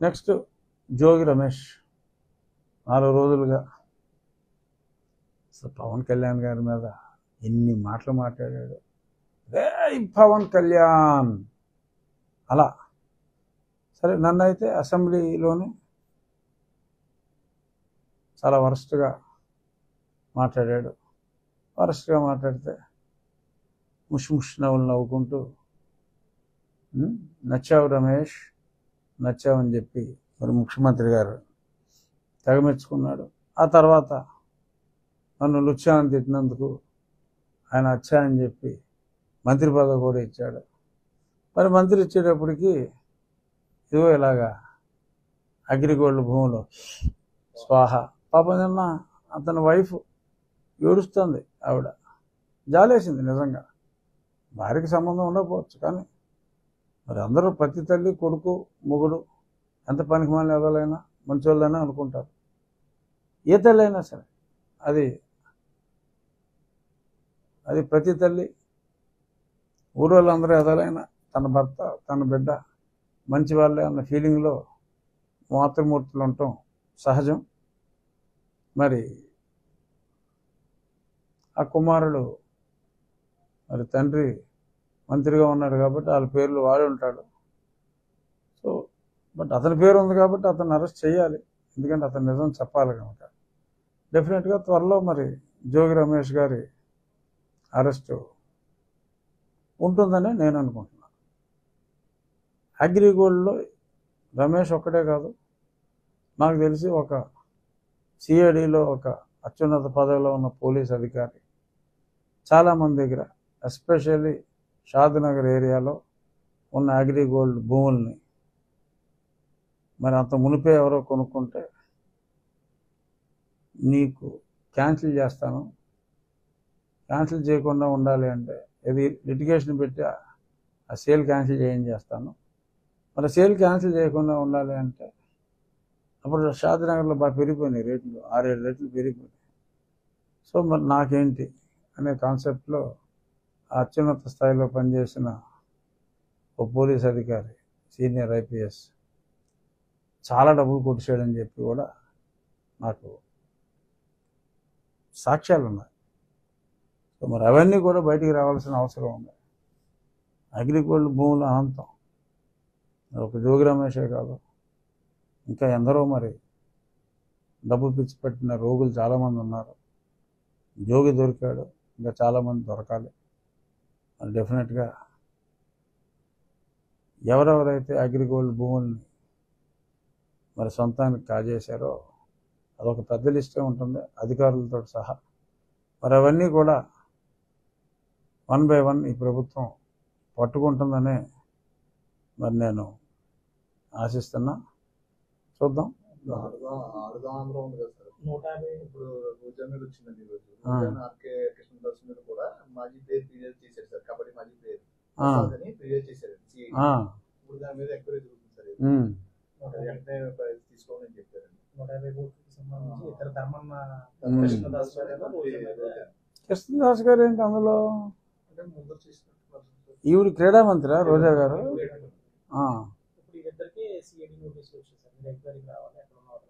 Next Jogi Ramesh 4 రోజులుగా అసలు పవన్ కళ్యాణ్ గారి మీద ఎన్ని మాటలు మాట్లాడాడు. రే పవన్ కళ్యాణ్ అలా. సరే, నన్ను అయితే అసెంబ్లీలోనే చాలా వరస్ట్గా మాట్లాడాడు. వరస్ట్గా మాట్లాడితే ముష్ నవ్వులు నవ్వుకుంటూ నచ్చావు రమేష్, నచ్చావని చెప్పి మరి ముఖ్యమంత్రి గారు తెగమెచ్చుకున్నాడు. ఆ తర్వాత నన్ను లుచ్చా అని తిట్టినందుకు ఆయన అచ్చా అని చెప్పి మంత్రి పదవి కూడా ఇచ్చాడు. మరి మంత్రి ఇచ్చేటప్పటికి ఇదిగో ఇలాగా అగ్రిగోల్డ్ భూములు స్వాహ. పాపం నిన్న అతని వైఫ్ ఏడుస్తుంది. ఆవిడ జాలేసింది నిజంగా. భార్యకి సంబంధం ఉండకపోవచ్చు, కానీ మరి అందరూ ప్రతి తల్లి కొడుకు మొగుడు ఎంత పనికి మాలిన ఎవరైనా మంచోళ్ళైనా అనుకుంటారు. ఏ తల్లి అయినా సరే అది ప్రతి తల్లి ఊరోళ్ళందరూ ఎదలైనా తన భర్త తన బిడ్డ మంచి వాళ్ళే అన్న ఫీలింగ్లో మాతృమూర్తులు ఉండటం సహజం. మరి ఆ కుమారుడు మరి తండ్రి మంత్రిగా ఉన్నాడు కాబట్టి వాళ్ళ పేర్లు వాడి ఉంటాడు. సో బట్ అతని పేరు ఉంది కాబట్టి అతన్ని అరెస్ట్ చేయాలి, ఎందుకంటే అతను నిజం చెప్పాలి కనుక. డెఫినెట్గా త్వరలో మరి జోగి రమేష్ గారి అరెస్టు ఉంటుందని నేను అనుకుంటున్నాను. అగ్రిగోల్డ్లో రమేష్ ఒక్కడే కాదు, నాకు తెలిసి ఒక సిఐడిలో ఒక అత్యున్నత పదవిలో ఉన్న పోలీస్ అధికారి చాలామంది దగ్గర, ఎస్పెషల్లీ షాద్నగర్ ఏరియాలో ఉన్న అగ్రిగోల్డ్ భూముల్ని మరి అంత మునిపే ఎవరో కొనుక్కుంటే నీకు క్యాన్సిల్ చేస్తాను, క్యాన్సిల్ చేయకుండా ఉండాలి అంటే ఇది లిటిగేషన్ పెట్టి ఆ సేల్ క్యాన్సిల్ చేస్తాను. మరి సేల్ క్యాన్సిల్ చేయకుండా ఉండాలి అంటే అప్పుడు షాద్నగర్లో బాగా పెరిగిపోయినాయి రేట్లు, 6-7 రెట్లు పెరిగిపోయినాయి. సో మరి నాకేంటి అనే కాన్సెప్ట్లో అత్యున్నత స్థాయిలో పనిచేసిన ఓ పోలీస్ అధికారి, సీనియర్ ఐపీఎస్ చాలా డబ్బులు కొట్టేసాడని చెప్పి కూడా నాకు సాక్ష్యాలు ఉన్నాయి. సో మరి అవన్నీ కూడా బయటికి రావాల్సిన అవసరం ఉంది. అగ్రిగోల్డ్ భూములు అనంతం. ఒక జోగి రమేషే కాదు, ఇంకా ఎందరో మరి డబ్బు పిచ్చి పెట్టిన రోగులు చాలామంది ఉన్నారు. జోగి దొరికాడు, ఇంకా చాలామంది దొరకాలి. మరి డెఫినెట్గా ఎవరెవరైతే అగ్రిగోల్డ్ భూముల్ని మరి సొంతానికి కాజేశారో అదొక పెద్ద లిస్టే ఉంటుంది అధికారులతో సహా. మరి అవన్నీ కూడా 1 by 1 ఈ ప్రభుత్వం పట్టుకుంటుందనే మరి నేను ఆశిస్తున్నా. చూద్దాం. 150 ఇప్పుడు రోజా మీద వచ్చిందండి. ఈరోజు ఆర్కే కృష్ణదాస్ మీద కూడా మాజీ ప్లేయర్ ఫిర్యాదు చేశారు సార్, కబడ్డీ మాజీ ప్లేయర్ ఫిర్యాదు చేశారు. ఇప్పుడు దాని మీద ఎంక్వైరీ జరుగుతుంది సార్, వెంటనే తీసుకోవాలని చెప్పారండి. 150 కోట్లకి సంబంధించి ఇతర ధర్మన్న కృష్ణదాస్ గారు ఏంటి అందులో? అంటే ముందు చేసినట్టు ఈవిడ క్రీడా మంత్రి రోజా గారు. ఇప్పుడు వీళ్ళిద్దరికి సిఐడి నోటీసులు వచ్చాయి సార్, మీరు ఎంక్వైరీకి రావాలి, ఎక్కడ ఉన్నారు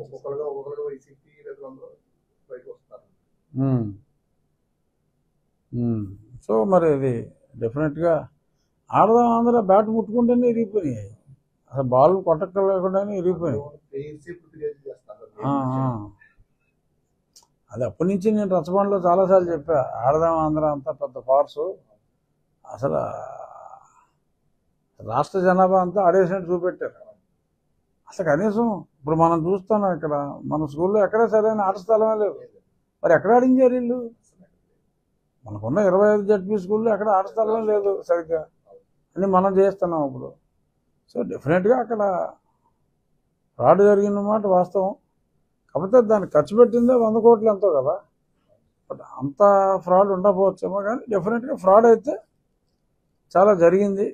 ఒక్కొక్కరుగా వైసీపీ రైతులందరూ బయటకు వస్తున్నారు. సో మరి ఇది డెఫినెట్గా ఆడదాం ఆంధ్ర బ్యాట్ ముట్టుకుంటేనే ఇరిగిపోయినాయి, అసలు బాల్ కొట్టలేకుండానే ఇరిగిపోయినాయి. అది అప్పటి నుంచి నేను రచ్చబండలో చాలాసార్లు చెప్పా, ఆడదాం ఆంధ్ర అంతా పెద్ద ఫార్సు, అసలు రాష్ట్ర జనాభా అంతా ఆడేసినట్టు చూపెట్టారు. అసలు కనీసం ఇప్పుడు మనం చూస్తున్నాం ఇక్కడ మన స్కూల్లో ఎక్కడ సరైన ఆట స్థలమే లేదు. మరి ఎక్కడ ఆడించారు వీళ్ళు? మనకున్న 25 జడ్పీ స్కూల్లో ఎక్కడ ఆట స్థలమే లేదు సరిగ్గా అని మనం చేస్తున్నాం ఇప్పుడు. సో డెఫినెట్గా అక్కడ ఫ్రాడ్ జరిగినమాట వాస్తవం. కాకపోతే దాన్ని ఖర్చు పెట్టిందే 100 కోట్లు ఎంతో కదా, బట్ అంత ఫ్రాడ్ ఉండకపోవచ్చేమో, కానీ డెఫినెట్గా ఫ్రాడ్ అయితే చాలా జరిగింది.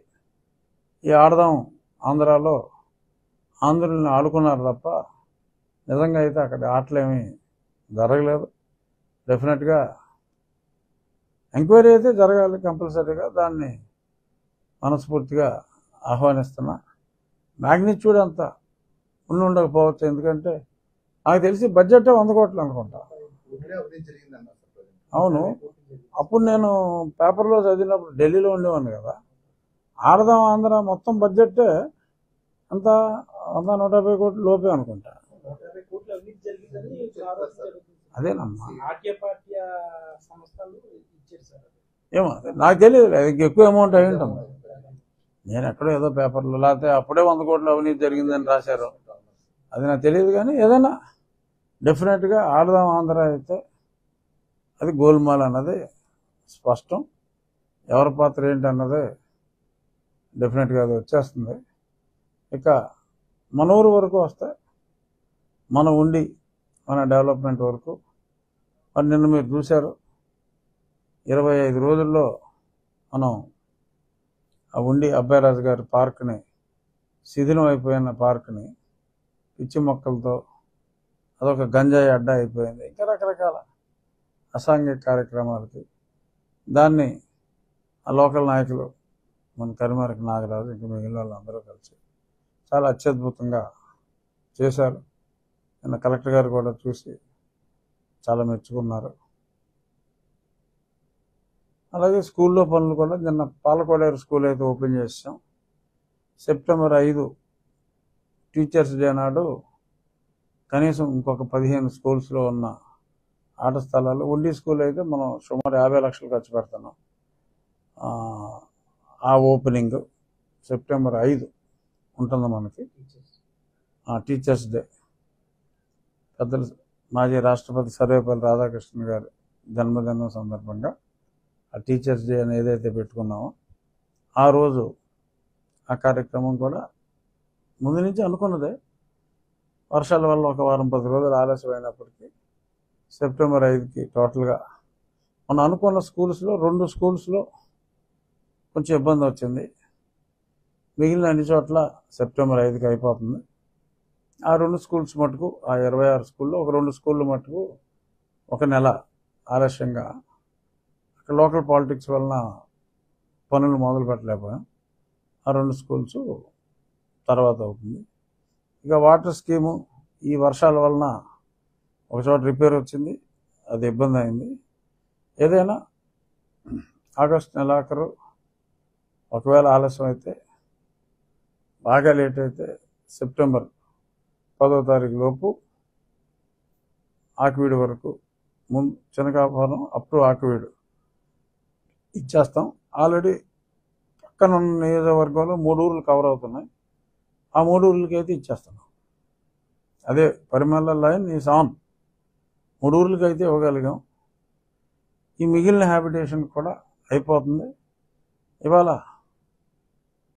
ఈ ఆడదాం ఆంధ్రాలో ఆంధ్రుల్ని ఆడుకున్నారు తప్ప నిజంగా అయితే అక్కడ ఆటలేమీ జరగలేదు. డెఫినెట్గా ఎంక్వైరీ అయితే జరగాలి కంపల్సరీగా, దాన్ని మనస్ఫూర్తిగా ఆహ్వానిస్తున్నా. మ్యాగ్నిట్యూడ్ అంత ఉండకపోవచ్చు. ఎందుకంటే నాకు తెలిసి బడ్జెట్ 100 కోట్లు అనుకుంటా. అవును, అప్పుడు నేను పేపర్లో చదివినప్పుడు ఢిల్లీలో ఉండేవాడిని కదా. ఆడదాం ఆంధ్ర మొత్తం బడ్జెట్ అంత 100-150 కోట్లు లోపే అనుకుంటా. అదేనమ్మా, ఏమో నాకు తెలియదు, ఎక్కువ అమౌంట్ అయి ఉంటుంది. నేను ఎక్కడో ఏదో పేపర్లో లేకపోతే అప్పుడే 100 కోట్ల అవినీతి జరిగిందని రాశారు, అది నాకు తెలియదు. కానీ ఏదైనా డెఫినెట్గా ఆడదాం ఆంధ్ర అయితే అది గోల్మాల్ అన్నది స్పష్టం. ఎవరి పాత్ర ఏంటి అన్నది డెఫినెట్గా అది వచ్చేస్తుంది. ఇక మన ఊరు వరకు వస్తే మన ఉండి మన డెవలప్మెంట్ వరకు మరి నిన్న మీరు చూశారు, 25 రోజుల్లో మనం ఆ ఉండి అబ్బాయిరాజు గారి పార్క్ని, శిథిలం అయిపోయిన పార్క్ని పిచ్చి మొక్కలతో అదొక గంజాయి అడ్డా అయిపోయింది. ఇంకా రకరకాల అసాంఘిక కార్యక్రమాలకి దాన్ని ఆ లోకల్ నాయకులు మన కరిమరకి నాగరాజు ఇంకా మిగిలిన వాళ్ళందరూ కలిసి చాలా అత్యద్భుతంగా చేశారు. నిన్న కలెక్టర్ గారు కూడా చూసి చాలా మెచ్చుకున్నారు. అలాగే స్కూల్లో పనులు కూడా నిన్న పాలకోడేరు స్కూల్ అయితే ఓపెన్ చేసాం. సెప్టెంబర్ 5 టీచర్స్ డే నాడు కనీసం ఇంకొక 15 స్కూల్స్లో ఉన్న ఆట స్థలాలు, ఉండి స్కూల్ అయితే మనం సుమారు 50 లక్షలు ఖర్చు పెడుతున్నాం. ఆ ఓపెనింగ్ సెప్టెంబర్ 5 ఉంటుంది మనకి. టీచర్స్ డే పెద్దలు మాజీ రాష్ట్రపతి సర్వేపల్లి రాధాకృష్ణన్ గారి జన్మదినం సందర్భంగా ఆ టీచర్స్ డే అని ఏదైతే పెట్టుకున్నామో ఆ రోజు ఆ కార్యక్రమం కూడా ముందు నుంచి అనుకున్నదే. వర్షాల వల్ల ఒక వారం 10 రోజులు ఆలస్యమైనప్పటికీ సెప్టెంబర్ 5కి టోటల్గా మనం అనుకున్న స్కూల్స్లో 2 స్కూల్స్లో కొంచెం ఇబ్బంది వచ్చింది. మిగిలిన అన్ని చోట్ల సెప్టెంబర్ 5కి అయిపోతుంది. ఆ 2 స్కూల్స్ మటుకు, ఆ 26 స్కూల్లో ఒక 2 స్కూళ్ళు మటుకు ఒక నెల ఆలస్యంగా అక్కడ లోకల్ పాలిటిక్స్ వలన పనులు మొదలు పెట్టలేకపోయాం. ఆ 2 స్కూల్స్ తర్వాత అవుతుంది. ఇక వాటర్ స్కీము ఈ వర్షాల వలన ఒకచోట రిపేర్ వచ్చింది, అది ఇబ్బంది అయింది. ఏదైనా ఆగస్టు నెలాఖరు ఒకవేళ ఆలస్యం అయితే, బాగా లేట్ అయితే సెప్టెంబర్ 10వ తారీఖు లోపు ఆకివీడు వరకు, ముందు చినకాపురం అప్ టు ఆకివీడు ఇచ్చేస్తాం. ఆల్రెడీ పక్కన ఉన్న నియోజకవర్గంలో 3 ఊర్లు కవర్ అవుతున్నాయి. ఆ 3 ఊర్లకి అయితే ఇచ్చేస్తున్నాం. అదే పరిమళ లైన్ ఈ ఆన్ 3 ఊర్లకి అయితే ఇవ్వగలిగాం. ఈ మిగిలిన హ్యాబిటేషన్ కూడా అయిపోతుంది. ఇవాళ